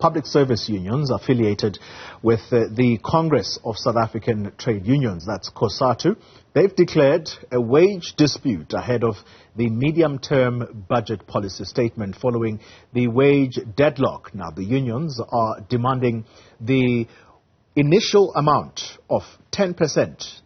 public service unions affiliated with the Congress of South African Trade Unions, that's Cosatu. They've declared a wage dispute ahead of the medium-term budget policy statement following the wage deadlock. Now, the unions are demanding the initial amount of 10%.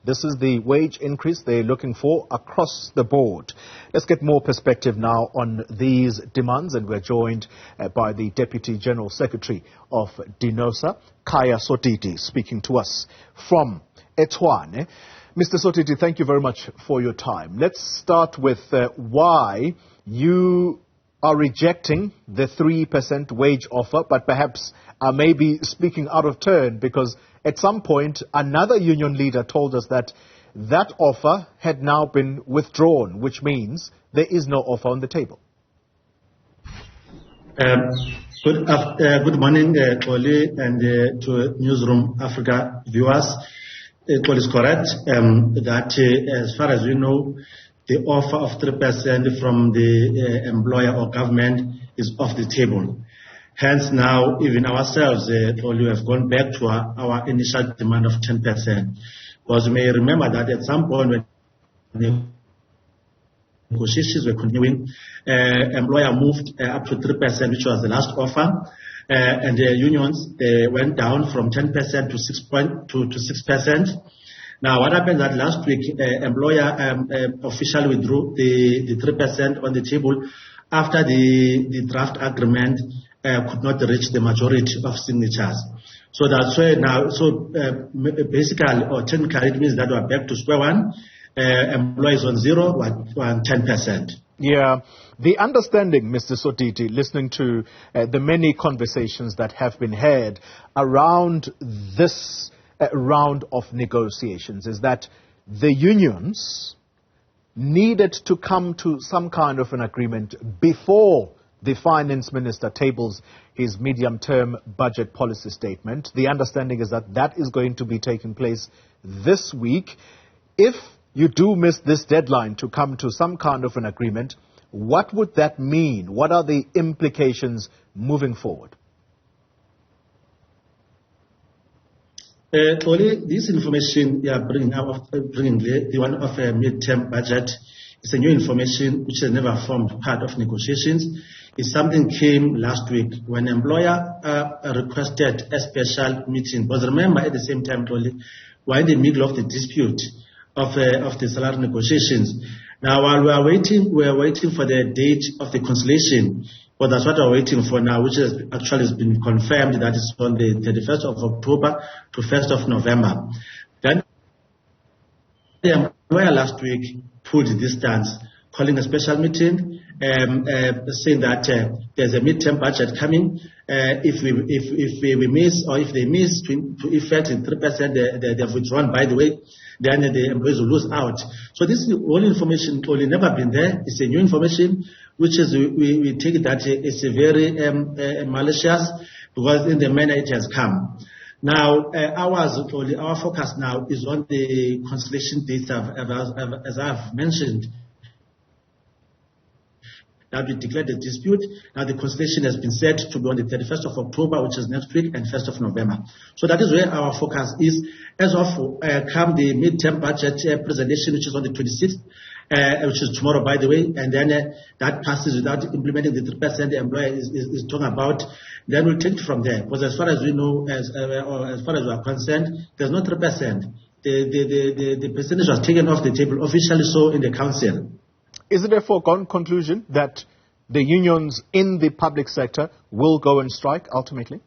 This is the wage increase they're looking for across the board. Let's get more perspective now on these demands, and we're joined by the Deputy General Secretary of Denosa, Khaya Sodidi, speaking to us from Etwane. Mr. Sodidi, thank you very much for your time. Let's start with why you are rejecting the 3% wage offer, but perhaps are maybe speaking out of turn, because at some point another union leader told us that that offer had now been withdrawn, which means there is no offer on the table. Good morning, Oli, and to Newzroom Afrika viewers. It is correct that as far as we know, the offer of 3% from the employer or government is off the table. Hence now, even ourselves, we have gone back to our initial demand of 10%. Because you may remember that at some point when the negotiations were continuing, employer moved up to 3%, which was the last offer. And the unions went down from 10% to 6%. Now, what happened that last week, employer officially withdrew the 3% on the table after the draft agreement could not reach the majority of signatures. So that's why now, basically or technically, it means that we're back to square one. Employees on 0, on 10%. Yeah, the understanding, Mr. Sodidi, listening to the many conversations that have been had around this round of negotiations, is that the unions needed to come to some kind of an agreement before the finance minister tables his medium-term budget policy statement. The understanding is that that is going to be taking place this week. If you do miss this deadline to come to some kind of an agreement, what would that mean? What are the implications moving forward? Only this information you are bringing the one of a mid-term budget. It's a new information which has never formed part of negotiations. It's something came last week when employer requested a special meeting. But remember, at the same time, Toli, we're in the middle of the dispute of the salary negotiations. Now, while we are waiting for the date of the conciliation. But that's what we're waiting for now, which has actually been confirmed that it's on the 31st of October to 1st of November. Then the employer last week pulled this stance, calling a special meeting, saying that there's a mid-term budget coming. If we miss, or if they miss to effect in 3%, they've withdrawn, by the way, then the employees will lose out. So this is all information, only never been there. It's a new information, which is, we take it that it's a very malicious, because in the manner it has come. Now, our focus now is on the conciliation dates, as I've mentioned. That we declared the dispute. Now the conciliation has been set to be on the 31st of October, which is next week, and 1st of November. So that is where our focus is. As of come the mid-term budget presentation, which is on the 26th, which is tomorrow, by the way, and then that passes without implementing the 3% the employer is talking about, then we'll take it from there. Because as far as we know, as far as we are concerned, there's no 3%. The percentage was taken off the table, officially so in the council. Is it a foregone conclusion that the unions in the public sector will go and strike ultimately?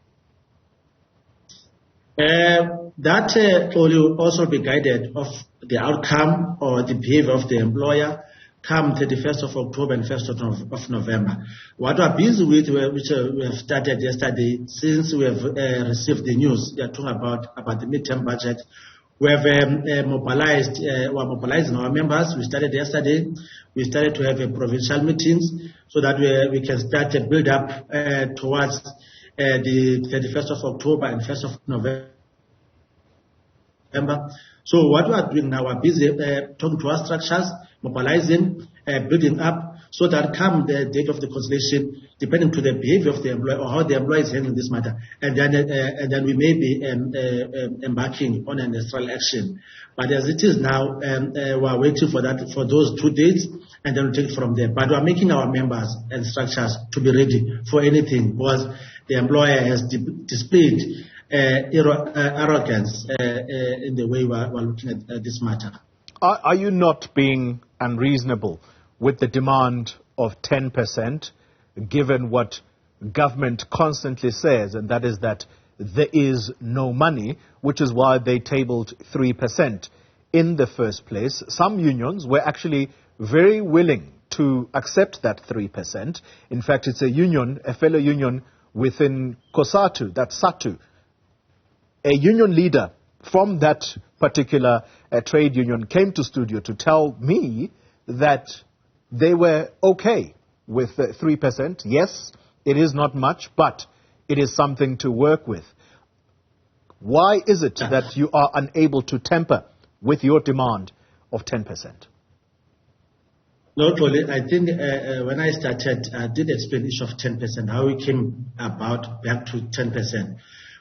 That will also be guided of the outcome or the behavior of the employer come 31st of October and 1st of November. What we're busy with, which we have started yesterday, since we have received the news, we are talking about the midterm budget. We have mobilized, we're mobilizing our members. We started yesterday. We started to have provincial meetings so that we can start to build up towards the 31st of October and 1st of November. So what we are doing now, we're busy talking to our structures, mobilizing, building up, so that come the date of the conciliation, depending to the behavior of the employer or how the employer is handling this matter, and then we may be embarking on an industrial action. But as it is now, we are waiting for those 2 dates, and then we'll take it from there. But we are making our members and structures to be ready for anything, because the employer has displayed arrogance in the way we are looking at this matter. Are you not being unreasonable with the demand of 10%, given what government constantly says, and that is that there is no money, which is why they tabled 3% in the first place? Some unions were actually very willing to accept that 3%. In fact, it's a fellow union within Cosatu, that's Satu. A union leader from that particular trade union came to studio to tell me that they were okay with 3%. Yes, it is not much, but it is something to work with. Why is it that you are unable to temper with your demand of 10%? No, Toli, I think when I started, I did explain the issue of 10%, how we came about back to 10%.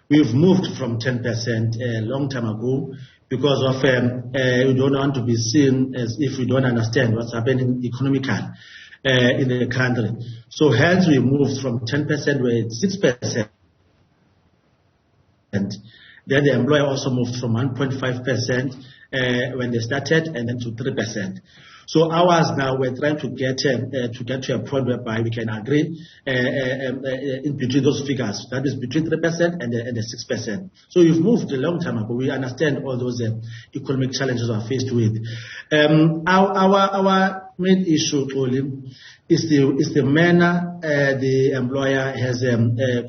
We've moved from 10% a long time ago because of we don't want to be seen as if we don't understand what's happening economically in the country. So hence we moved from 10%, we're at 6%. Then the employer also moved from 1.5% when they started, and then to 3%. So ours now, we're trying to get to a point whereby we can agree in between those figures. That is between 3% and the 6%. So we've moved a long time ago. We understand all those economic challenges we are faced with. Our main issue, Oli, is the manner the employer has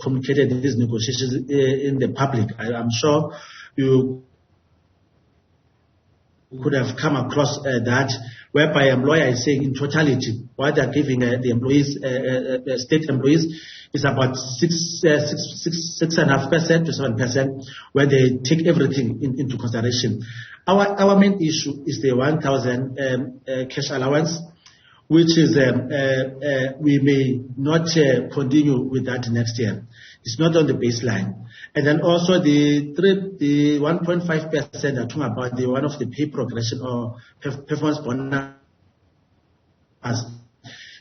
communicated these negotiations in the public. I'm sure you could have come across that, whereby employer is saying in totality what they're giving the employees, state employees, is about 6.5% to 7%, where they take everything into consideration. Our main issue is the 1,000 cash allowance, which is we may not continue with that next year. It's not on the baseline. And then also the 1.5% I'm talking about, the one of the pay progression or performance bonus.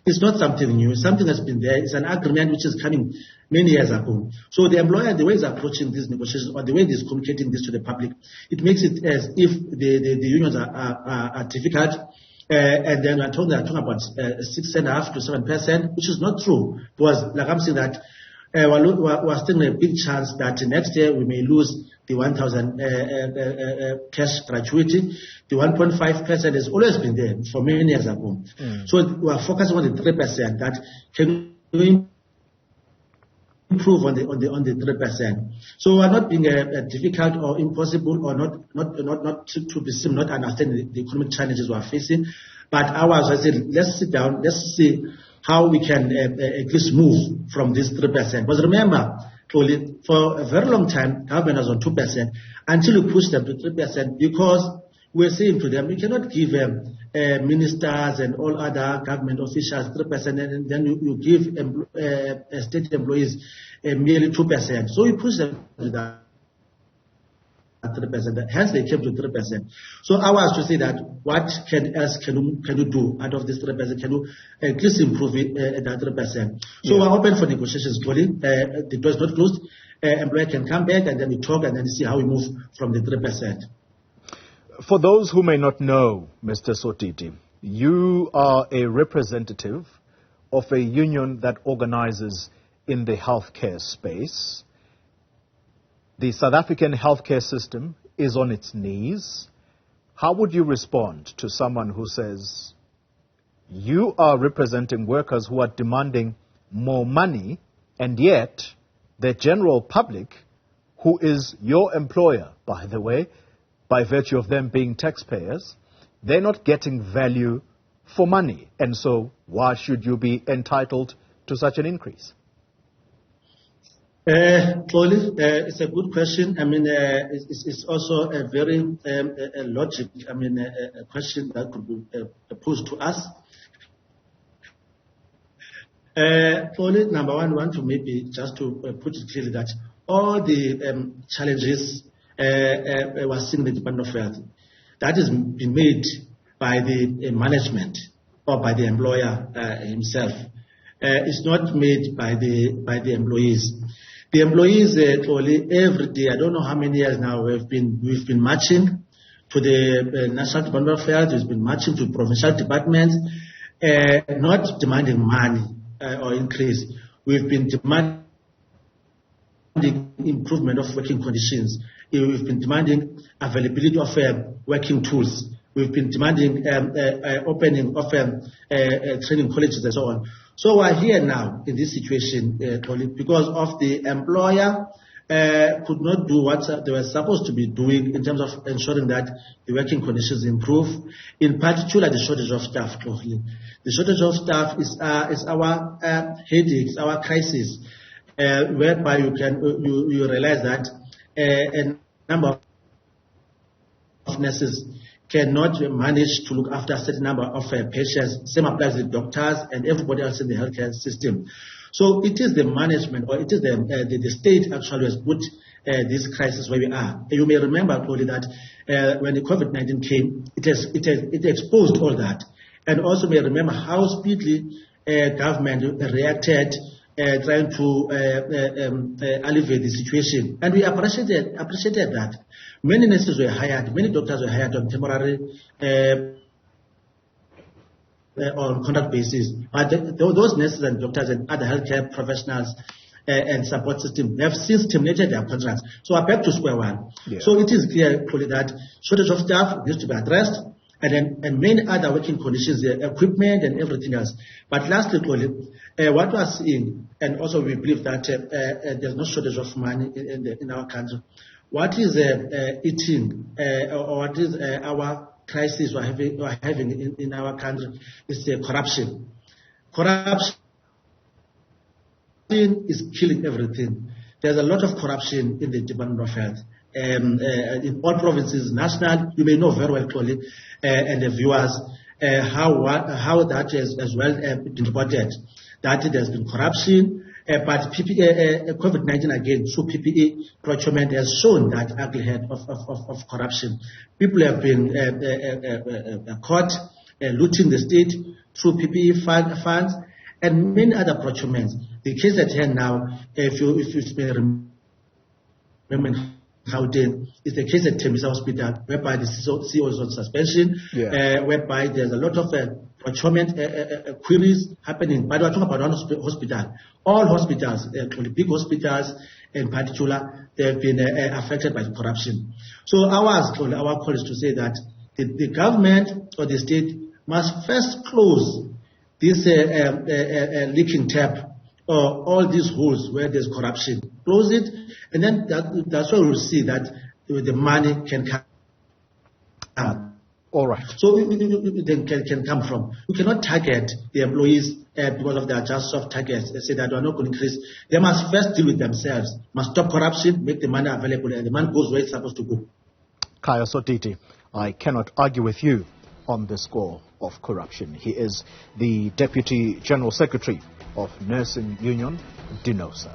It's not something new. It's something that's been there. It's an agreement which is coming many years ago. So the employer, the way he's approaching these negotiations, or the way he's communicating this to the public, it makes it as if the unions are difficult. And then we're talking about 6.5% to 7%, which is not true. Because, like I'm saying, that we're still in a big chance that next year we may lose the 1,000 cash gratuity. The 1.5% has always been there for many years ago. So we are focusing on the 3%. That can we improve on the 3%. So we are not being difficult or impossible or not to be seen, not understanding the economic challenges we are facing. But ours, I said, let's sit down, let's see how we can at least move from this 3%. Because remember, for a very long time, government was on 2% until we pushed them to 3%, because we're saying to them, we cannot give ministers and all other government officials 3%, and then you give state employees merely 2%. So we pushed them to that 3%. Hence they came to 3%. So I was to say that what else can you do out of this 3%? Can you at least improve it at that 3%? So we're open for negotiations, Toli. The door is not closed. Employer can come back and then we talk and then see how we move from the 3%. For those who may not know, Mr. Sodidi, you are a representative of a union that organizes in the healthcare space. The South African healthcare system is on its knees. How would you respond to someone who says, you are representing workers who are demanding more money, and yet the general public, who is your employer, by the way, by virtue of them being taxpayers, they're not getting value for money. And so why should you be entitled to such an increase? Toli, it's a good question. I mean, it's also a very logic. I mean, a question that could be posed to us. Only number one, we want to maybe just to put it clearly that all the challenges were seen in the Department of Health. That is been made by the management or by the employer himself. It's not made by the employees. The employees only every day, I don't know how many years now, we've been marching to the National Department of Health, we've been marching to provincial departments, not demanding money or increase. We've been demanding improvement of working conditions. We've been demanding availability of working tools. We've been demanding opening of training colleges and so on. So we're here now in this situation because of the employer could not do what they were supposed to be doing in terms of ensuring that the working conditions improve, in particular the shortage of staff. The shortage of staff is our headache, our crisis, whereby you realize that a number of nurses cannot manage to look after a certain number of patients. Same applies with doctors and everybody else in the healthcare system. So it is the management, or it is the state actually has put this crisis where we are. You may remember probably that when the COVID-19 came, it exposed all that. And also may remember how speedily government reacted, trying to alleviate the situation. And we appreciated that. Many nurses were hired, many doctors were hired on temporary on contract basis. But those nurses and doctors and other healthcare professionals and support system have since terminated their contracts. So we're back to square one. Yeah. So it is clear that shortage of staff needs to be addressed, and many other working conditions, equipment and everything else. But lastly, what we are seeing, and also we believe that there's no shortage of money in our country. What is eating, or what is our crisis we're having in our country is corruption. Corruption is killing everything. There's a lot of corruption in the Department of Health. In all provinces, national, you may know very well, Chloe, and the viewers, how that is as well been reported, that there's been corruption. But COVID-19 again, through PPE procurement has shown that ugly head of corruption. People have been caught looting the state through PPE funds and many other procurements. The case at hand now, if you may remember, is the case at Denosa Hospital, whereby the CEO is on suspension, whereby there's a lot of procurement queries happening. But we're talking about one hospital. All hospitals, big hospitals in particular, they have been affected by corruption. So our call is to say that the government or the state must first close this leaking tap, or all these holes where there's corruption. Close it, and then that's why we'll see that the money can come. All right. So it can come from. You cannot target the employees because of their just soft targets. They say that they are not going to increase. They must first deal with themselves. Must stop corruption, make the money available, and the money goes where it's supposed to go. Khaya Sodidi, I cannot argue with you on the score of corruption. He is the Deputy General Secretary of Nursing Union, Denosa.